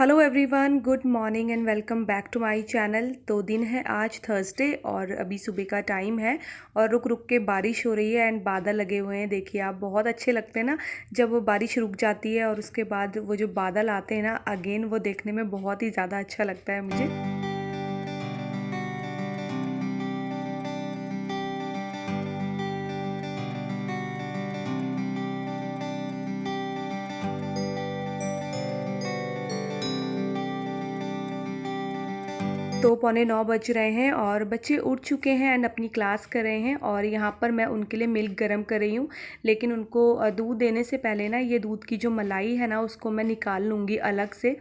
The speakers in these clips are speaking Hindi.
Hello everyone, good morning and welcome back to my channel. तो दिन है आज थर्सडे और अभी सुबह का टाइम है और रुक रुक के बारिश हो रही है एंड बादल लगे हुए हैं। देखिए आप, बहुत अच्छे लगते हैं ना जब वो बारिश रुक जाती है और उसके बाद वो जो बादल आते हैं ना अगेन, वो देखने में बहुत ही ज़्यादा अच्छा लगता है मुझे। तो पौने 9 बज रहे हैं और बच्चे उठ चुके हैं एंड अपनी क्लास कर रहे हैं और यहाँ पर मैं उनके लिए मिल्क गर्म कर रही हूँ। लेकिन उनको दूध देने से पहले ना ये दूध की जो मलाई है ना उसको मैं निकाल लूँगी अलग से।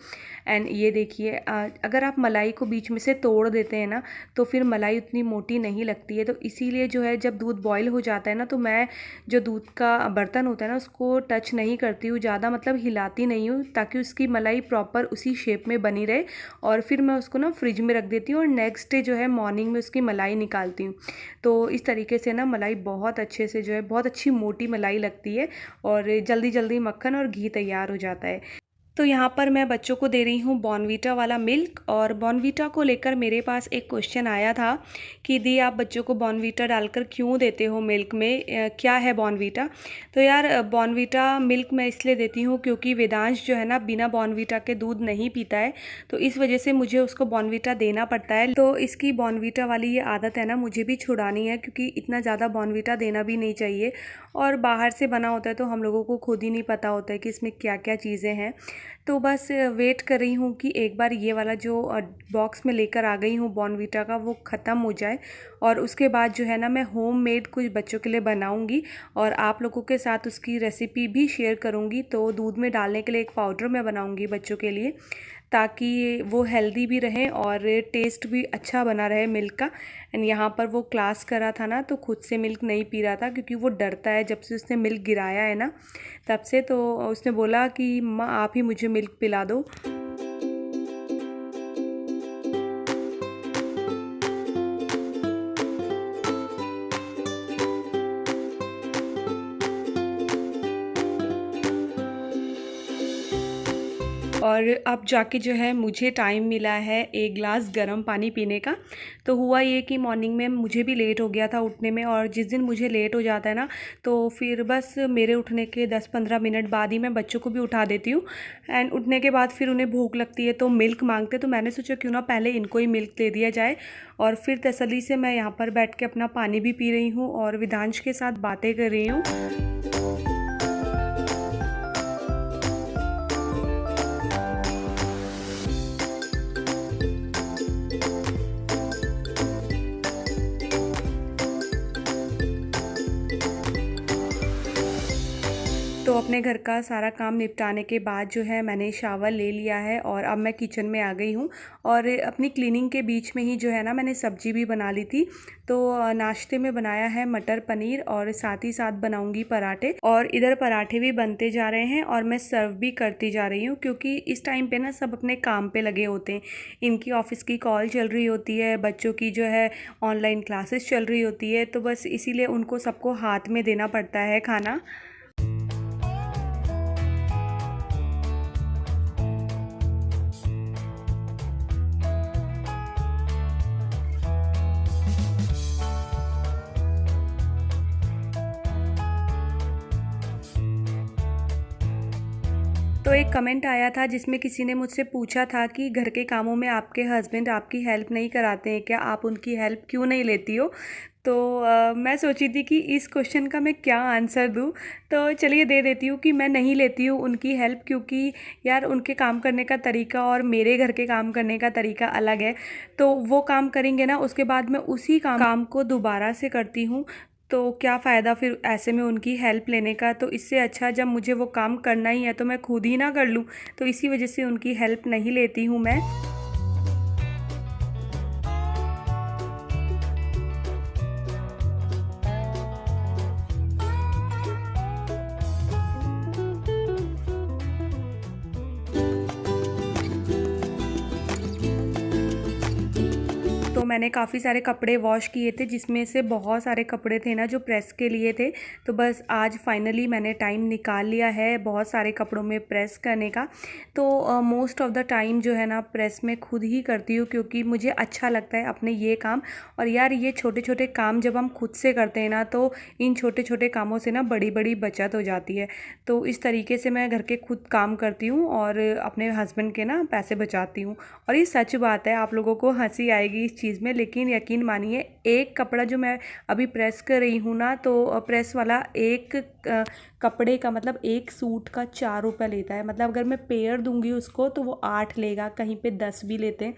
एंड ये देखिए, अगर आप मलाई को बीच में से तोड़ देते हैं ना तो फिर मलाई उतनी मोटी नहीं लगती है। तो इसीलिए जो है जब दूध बॉयल हो जाता है ना तो मैं जो दूध का बर्तन होता है ना उसको टच नहीं करती हूँ ज़्यादा, मतलब हिलाती नहीं हूँ, ताकि उसकी मलाई प्रॉपर उसी शेप में बनी रहे। और फिर मैं उसको ना फ्रिज में रख देती हूँ और नेक्स्ट डे जो है मॉर्निंग में उसकी मलाई निकालती हूँ। तो इस तरीके से ना मलाई बहुत अच्छे से जो है बहुत अच्छी मोटी मलाई लगती है और जल्दी जल्दी मक्खन और घी तैयार हो जाता है। तो यहाँ पर मैं बच्चों को दे रही हूँ बॉर्नवीटा वाला मिल्क। और बॉर्नवीटा को लेकर मेरे पास एक क्वेश्चन आया था कि दी आप बच्चों को बॉर्नवीटा डालकर क्यों देते हो मिल्क में, क्या है बॉर्नवीटा। तो यार बॉर्नवीटा मिल्क मैं इसलिए देती हूँ क्योंकि वेदांश जो है ना बिना बॉर्नवीटा के दूध नहीं पीता है, तो इस वजह से मुझे उसको बॉर्नवीटा देना पड़ता है। तो इसकी बॉर्नवीटा वाली ये आदत है ना मुझे भी छुड़ानी है, क्योंकि इतना ज़्यादा बॉर्नवीटा देना भी नहीं चाहिए। और बाहर से बना होता है तो हम लोगों को खुद ही नहीं पता होता है कि इसमें क्या क्या चीज़ें हैं। तो बस वेट कर रही हूँ कि एक बार ये वाला जो बॉक्स में लेकर आ गई हूँ बॉर्नवीटा का वो ख़त्म हो जाए और उसके बाद जो है ना मैं होममेड कुछ बच्चों के लिए बनाऊँगी और आप लोगों के साथ उसकी रेसिपी भी शेयर करूँगी। तो दूध में डालने के लिए एक पाउडर मैं बनाऊँगी बच्चों के लिए, ताकि वो हेल्दी भी रहें और टेस्ट भी अच्छा बना रहे मिल्क का। एंड यहाँ पर वो क्लास करा था ना तो खुद से मिल्क नहीं पी रहा था, क्योंकि वो डरता है जब से उसने मिल्क गिराया है ना तब से। तो उसने बोला कि माँ आप ही मुझे मिल्क पिला दो। और अब जाके जो है मुझे टाइम मिला है एक गिलास गर्म पानी पीने का। तो हुआ ये कि मॉर्निंग में मुझे भी लेट हो गया था उठने में, और जिस दिन मुझे लेट हो जाता है ना तो फिर बस मेरे उठने के 10-15 मिनट बाद ही मैं बच्चों को भी उठा देती हूँ। एंड उठने के बाद फिर उन्हें भूख लगती है तो मिल्क मांगते, तो मैंने सोचा क्यों ना पहले इनको ही मिल्क दे दिया जाए। और फिर तसल्ली से मैं यहाँ पर बैठ के अपना पानी भी पी रही हूँ और विदांश के साथ बातें कर रही हूँ। तो अपने घर का सारा काम निपटाने के बाद जो है मैंने शावर ले लिया है और अब मैं किचन में आ गई हूँ। और अपनी क्लीनिंग के बीच में ही जो है ना मैंने सब्जी भी बना ली थी। तो नाश्ते में बनाया है मटर पनीर और साथ ही साथ बनाऊंगी पराठे। और इधर पराठे भी बनते जा रहे हैं और मैं सर्व भी करती जा रही हूँ, क्योंकि इस टाइम पे ना सब अपने काम पे लगे होते हैं। इनकी ऑफिस की कॉल चल रही होती है, बच्चों की जो है ऑनलाइन क्लासेस चल रही होती है, तो बस इसीलिए उनको सबको हाथ में देना पड़ता है खाना। तो एक कमेंट आया था जिसमें किसी ने मुझसे पूछा था कि घर के कामों में आपके हस्बैंड आपकी हेल्प नहीं कराते हैं क्या, आप उनकी हेल्प क्यों नहीं लेती हो। तो मैं सोची थी कि इस क्वेश्चन का मैं क्या आंसर दूँ। तो चलिए दे देती हूँ कि मैं नहीं लेती हूँ उनकी हेल्प, क्योंकि यार उनके काम करने का तरीका और मेरे घर के काम करने का तरीका अलग है। तो वो काम करेंगे ना उसके बाद मैं उसी काम को दोबारा से करती हूँ, तो क्या फ़ायदा फिर ऐसे में उनकी हेल्प लेने का। तो इससे अच्छा जब मुझे वो काम करना ही है तो मैं खुद ही ना कर लूँ। तो इसी वजह से उनकी हेल्प नहीं लेती हूँ मैं। तो मैंने काफ़ी सारे कपड़े वॉश किए थे, जिसमें से बहुत सारे कपड़े थे ना जो प्रेस के लिए थे। तो बस आज फाइनली मैंने टाइम निकाल लिया है बहुत सारे कपड़ों में प्रेस करने का। तो मोस्ट ऑफ़ द टाइम जो है ना प्रेस मैं खुद ही करती हूँ, क्योंकि मुझे अच्छा लगता है अपने ये काम। और यार ये छोटे छोटे काम जब हम खुद से करते हैं ना, तो इन छोटे छोटे कामों से ना बड़ी बड़ी बचत हो जाती है। तो इस तरीके से मैं घर के खुद काम करती हूँ और अपने हस्बैंड के ना पैसे बचाती हूँ। और ये सच बात है, आप लोगों को हंसी आएगी इस चीज़ में, लेकिन यकीन मानिए एक कपड़ा जो मैं अभी प्रेस कर रही हूँ ना, तो प्रेस वाला एक कपड़े का मतलब एक सूट का 4 रुपये लेता है। मतलब अगर मैं पेयर दूंगी उसको तो वो 8 लेगा, कहीं पे 10 भी लेते हैं।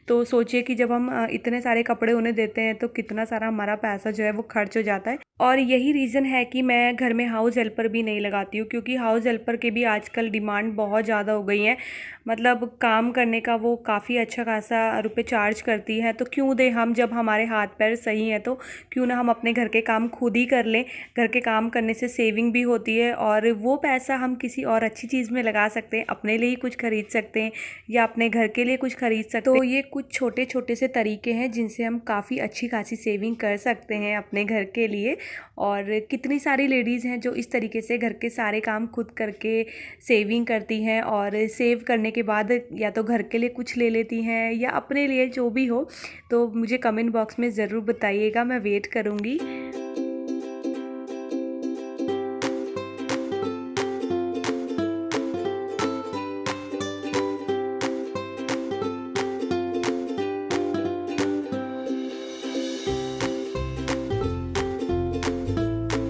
तो सोचिए कि जब हम इतने सारे कपड़े उन्हें देते हैं तो कितना सारा हमारा पैसा जो है वो खर्च हो जाता है। और यही रीज़न है कि मैं घर में हाउस हेल्पर भी नहीं लगाती हूँ, क्योंकि हाउस हेल्पर के भी आजकल डिमांड बहुत ज़्यादा हो गई है। मतलब काम करने का वो काफ़ी अच्छा खासा रुपए चार्ज करती है। तो क्यों दें हम, जब हमारे हाथ पैर सही हैं तो क्यों ना हम अपने घर के काम खुद ही कर लें। घर के काम करने से सेविंग भी होती है और वो पैसा हम किसी और अच्छी चीज़ में लगा सकते हैं, अपने लिए ही कुछ खरीद सकते हैं या अपने घर के लिए कुछ खरीद सकते हैं। तो ये कुछ छोटे छोटे से तरीके हैं जिनसे हम काफ़ी अच्छी खासी सेविंग कर सकते हैं अपने घर के लिए। और कितनी सारी लेडीज़ हैं जो इस तरीके से घर के सारे काम खुद करके सेविंग करती हैं, और सेव करने के बाद या तो घर के लिए कुछ ले लेती हैं या अपने लिए, जो भी हो। तो मुझे कमेंट बॉक्स में ज़रूर बताइएगा, मैं वेट करूँगी।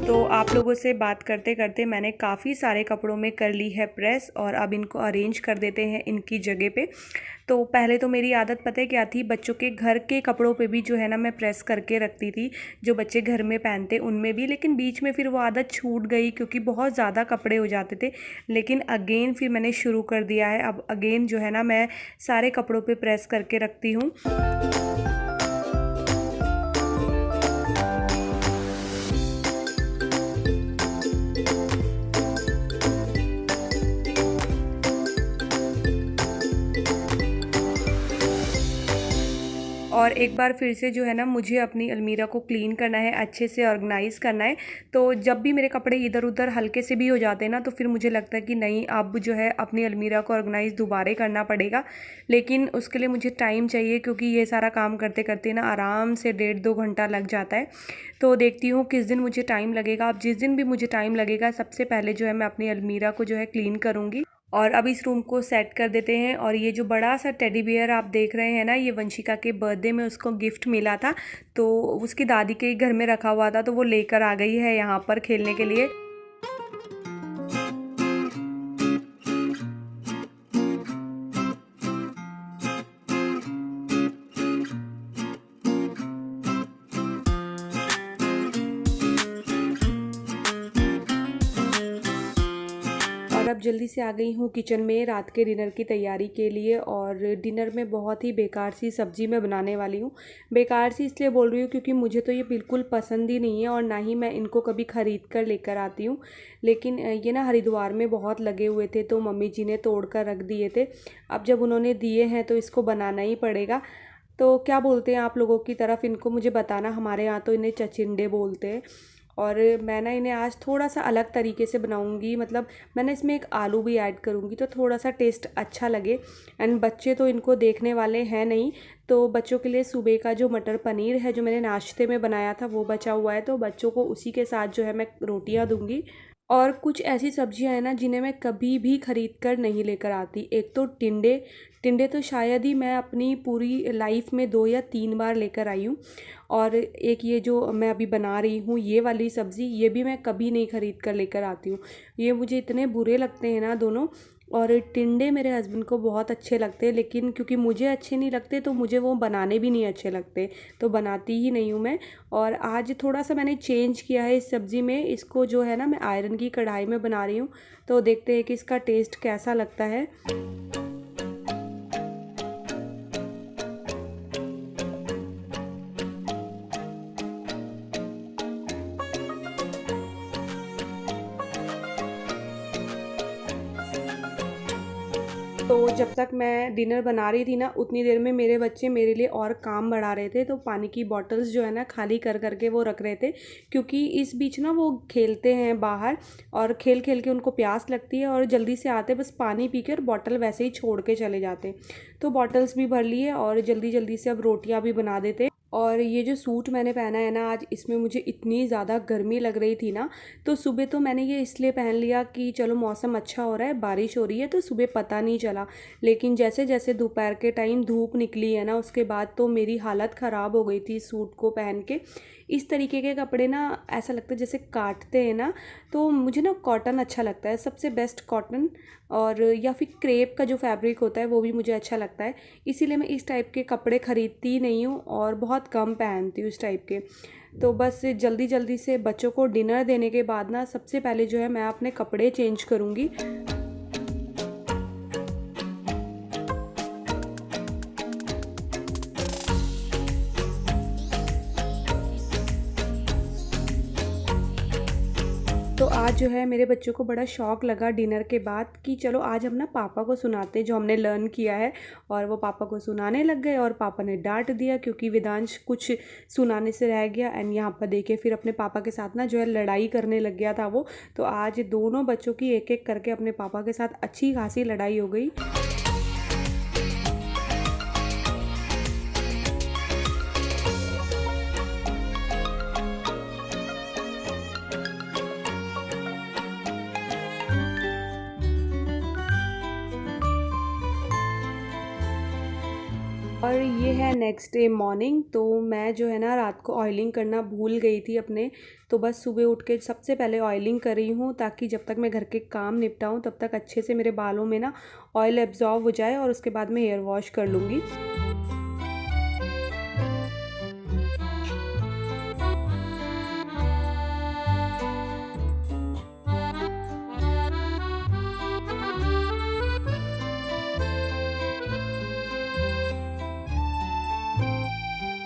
तो आप लोगों से बात करते करते मैंने काफ़ी सारे कपड़ों में कर ली है प्रेस, और अब इनको अरेंज कर देते हैं इनकी जगह पे। तो पहले तो मेरी आदत पता है क्या थी, बच्चों के घर के कपड़ों पे भी जो है ना मैं प्रेस करके रखती थी, जो बच्चे घर में पहनते उनमें भी। लेकिन बीच में फिर वो आदत छूट गई, क्योंकि बहुत ज़्यादा कपड़े हो जाते थे। लेकिन अगेन फिर मैंने शुरू कर दिया है, अब अगेन जो है ना मैं सारे कपड़ों पे प्रेस करके रखती हूँ। और एक बार फिर से जो है ना मुझे अपनी अलमीरा को क्लीन करना है, अच्छे से ऑर्गेनाइज़ करना है। तो जब भी मेरे कपड़े इधर उधर हल्के से भी हो जाते हैं ना, तो फिर मुझे लगता है कि नहीं, अब जो है अपनी अलमीरा को ऑर्गेनाइज़ दोबारा करना पड़ेगा। लेकिन उसके लिए मुझे टाइम चाहिए, क्योंकि ये सारा काम करते करते ना आराम से 1.5-2 घंटा लग जाता है। तो देखती हूँ किस दिन मुझे टाइम लगेगा। अब जिस दिन भी मुझे टाइम लगेगा, सबसे पहले जो है मैं अपनी अलमीरा को जो है क्लीन करूँगी। और अब इस रूम को सेट कर देते हैं। और ये जो बड़ा सा टेडी बियर आप देख रहे हैं ना, ये वंशिका के बर्थडे में उसको गिफ्ट मिला था। तो उसकी दादी के घर में रखा हुआ था, तो वो लेकर आ गई है यहाँ पर खेलने के लिए। और अब जल्दी से आ गई हूँ किचन में रात के डिनर की तैयारी के लिए। और डिनर में बहुत ही बेकार सी सब्ज़ी मैं बनाने वाली हूँ। बेकार सी इसलिए बोल रही हूँ क्योंकि मुझे तो ये बिल्कुल पसंद ही नहीं है, और ना ही मैं इनको कभी ख़रीद कर लेकर आती हूँ। लेकिन ये ना हरिद्वार में बहुत लगे हुए थे, तो मम्मी जी ने तोड़ कर रख दिए थे। अब जब उन्होंने दिए हैं तो इसको बनाना ही पड़ेगा। तो क्या बोलते हैं आप लोगों की तरफ इनको, मुझे बताना। हमारे यहाँ तो इन्हें चचिंडे बोलते हैं। और मैं ना इन्हें आज थोड़ा सा अलग तरीके से बनाऊंगी। मतलब मैंने इसमें एक आलू भी ऐड करूंगी, तो थोड़ा सा टेस्ट अच्छा लगे। एंड बच्चे तो इनको देखने वाले हैं नहीं, तो बच्चों के लिए सुबह का जो मटर पनीर है जो मैंने नाश्ते में बनाया था वो बचा हुआ है, तो बच्चों को उसी के साथ जो है मैं रोटियां दूंगी। और कुछ ऐसी सब्जियां हैं ना जिन्हें मैं कभी भी ख़रीद कर नहीं लेकर आती। एक तो टिंडे, टिंडे तो शायद ही मैं अपनी पूरी लाइफ में 2 या 3 बार लेकर आई हूँ। और एक ये जो मैं अभी बना रही हूँ ये वाली सब्ज़ी, ये भी मैं कभी नहीं ख़रीद कर लेकर आती हूँ। ये मुझे इतने बुरे लगते हैं ना दोनों। और टिंडे मेरे हस्बैंड को बहुत अच्छे लगते हैं, लेकिन क्योंकि मुझे अच्छे नहीं लगते तो मुझे वो बनाने भी नहीं अच्छे लगते, तो बनाती ही नहीं हूँ मैं। और आज थोड़ा सा मैंने चेंज किया है इस सब्ज़ी में। इसको जो है ना मैं आयरन की कढ़ाई में बना रही हूँ, तो देखते हैं कि इसका टेस्ट कैसा लगता है। तो जब तक मैं डिनर बना रही थी ना, उतनी देर में मेरे बच्चे मेरे लिए और काम बढ़ा रहे थे। तो पानी की बॉटल्स जो है ना खाली कर करके वो रख रहे थे, क्योंकि इस बीच ना वो खेलते हैं बाहर और खेल खेल के उनको प्यास लगती है और जल्दी से आते बस पानी पी के और बॉटल वैसे ही छोड़ के चले जाते। तो बॉटल्स भी भर लिए और जल्दी जल्दी से अब रोटियाँ भी बना देते। और ये जो सूट मैंने पहना है ना आज, इसमें मुझे इतनी ज़्यादा गर्मी लग रही थी ना, तो सुबह तो मैंने ये इसलिए पहन लिया कि चलो मौसम अच्छा हो रहा है, बारिश हो रही है, तो सुबह पता नहीं चला। लेकिन जैसे जैसे दोपहर के टाइम धूप निकली है ना, उसके बाद तो मेरी हालत ख़राब हो गई थी सूट को पहन के। इस तरीके के कपड़े ना ऐसा लगता है जैसे काटते हैं ना, तो मुझे ना कॉटन अच्छा लगता है, सबसे बेस्ट कॉटन। और या फिर क्रेप का जो फैब्रिक होता है वो भी मुझे अच्छा लगता है, इसीलिए मैं इस टाइप के कपड़े ख़रीदती ही नहीं हूँ और बहुत कम पहनती हूँ इस टाइप के। तो बस जल्दी जल्दी से बच्चों को डिनर देने के बाद ना सबसे पहले जो है मैं अपने कपड़े चेंज करूँगी। तो आज जो है मेरे बच्चों को बड़ा शौक़ लगा डिनर के बाद कि चलो आज हम ना पापा को सुनाते हैं जो हमने लर्न किया है। और वो पापा को सुनाने लग गए और पापा ने डांट दिया क्योंकि वेदांश कुछ सुनाने से रह गया। एंड यहाँ पर देखिए फिर अपने पापा के साथ ना जो है लड़ाई करने लग गया था वो। तो आज दोनों बच्चों की एक एक करके अपने पापा के साथ अच्छी खासी लड़ाई हो गई। और ये है नेक्स्ट डे मॉर्निंग। तो मैं जो है ना रात को ऑयलिंग करना भूल गई थी अपने, तो बस सुबह उठ के सबसे पहले ऑयलिंग कर रही हूँ ताकि जब तक मैं घर के काम निपटाऊँ तब तक अच्छे से मेरे बालों में ना ऑयल एब्जॉर्ब हो जाए और उसके बाद मैं हेयर वॉश कर लूँगी।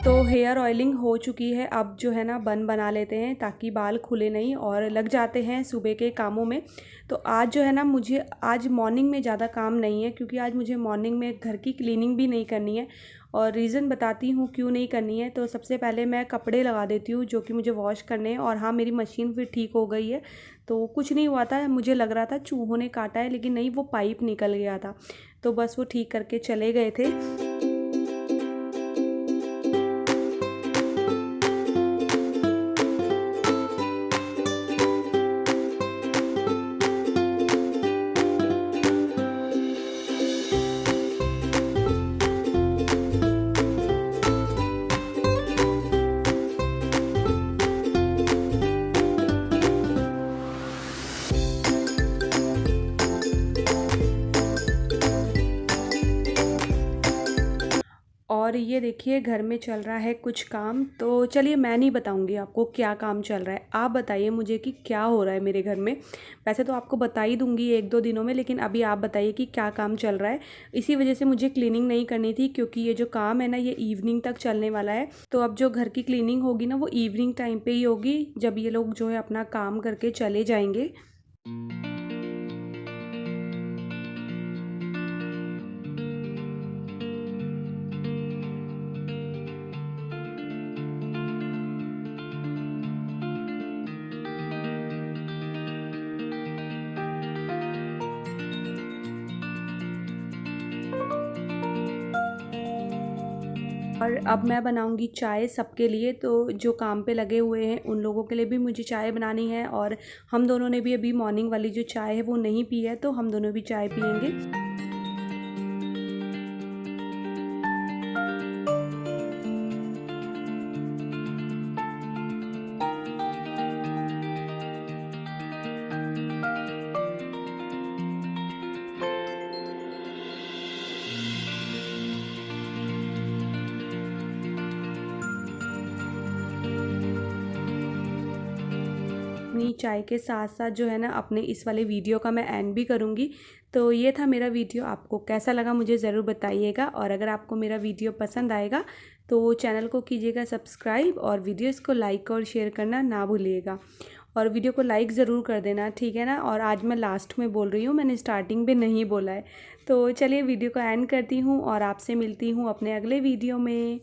तो हेयर ऑयलिंग हो चुकी है, अब जो है ना बन बना लेते हैं ताकि बाल खुले नहीं और लग जाते हैं सुबह के कामों में। तो आज जो है ना मुझे आज मॉर्निंग में ज़्यादा काम नहीं है, क्योंकि आज मुझे मॉर्निंग में घर की क्लीनिंग भी नहीं करनी है। और रीज़न बताती हूँ क्यों नहीं करनी है। तो सबसे पहले मैं कपड़े लगा देती हूँ जो कि मुझे वॉश करने हैं। और हाँ, मेरी मशीन फिर ठीक हो गई है, तो कुछ नहीं हुआ था। मुझे लग रहा था चूहों ने काटा है, लेकिन नहीं, वो पाइप निकल गया था, तो बस वो ठीक करके चले गए थे। और ये देखिए घर में चल रहा है कुछ काम। तो चलिए मैं नहीं बताऊंगी आपको क्या काम चल रहा है, आप बताइए मुझे कि क्या हो रहा है मेरे घर में। वैसे तो आपको बता ही दूंगी एक दो दिनों में, लेकिन अभी आप बताइए कि क्या काम चल रहा है। इसी वजह से मुझे क्लीनिंग नहीं करनी थी, क्योंकि ये जो काम है ना ये इवनिंग तक चलने वाला है। तो अब जो घर की क्लीनिंग होगी ना वो इवनिंग टाइम पर ही होगी, जब ये लोग जो है अपना काम करके चले जाएंगे। और अब मैं बनाऊंगी चाय सबके लिए। तो जो काम पे लगे हुए हैं उन लोगों के लिए भी मुझे चाय बनानी है। और हम दोनों ने भी अभी मॉर्निंग वाली जो चाय है वो नहीं पी है, तो हम दोनों भी चाय पियेंगे। अपनी चाय के साथ साथ जो है ना अपने इस वाले वीडियो का मैं एंड भी करूँगी। तो ये था मेरा वीडियो, आपको कैसा लगा मुझे ज़रूर बताइएगा। और अगर आपको मेरा वीडियो पसंद आएगा तो चैनल को कीजिएगा सब्सक्राइब और वीडियोस को लाइक और शेयर करना ना भूलिएगा। और वीडियो को लाइक ज़रूर कर देना, ठीक है ना। और आज मैं लास्ट में बोल रही हूँ, मैंने स्टार्टिंग में नहीं बोला है। तो चलिए वीडियो को एंड करती हूँ और आपसे मिलती हूँ अपने अगले वीडियो में।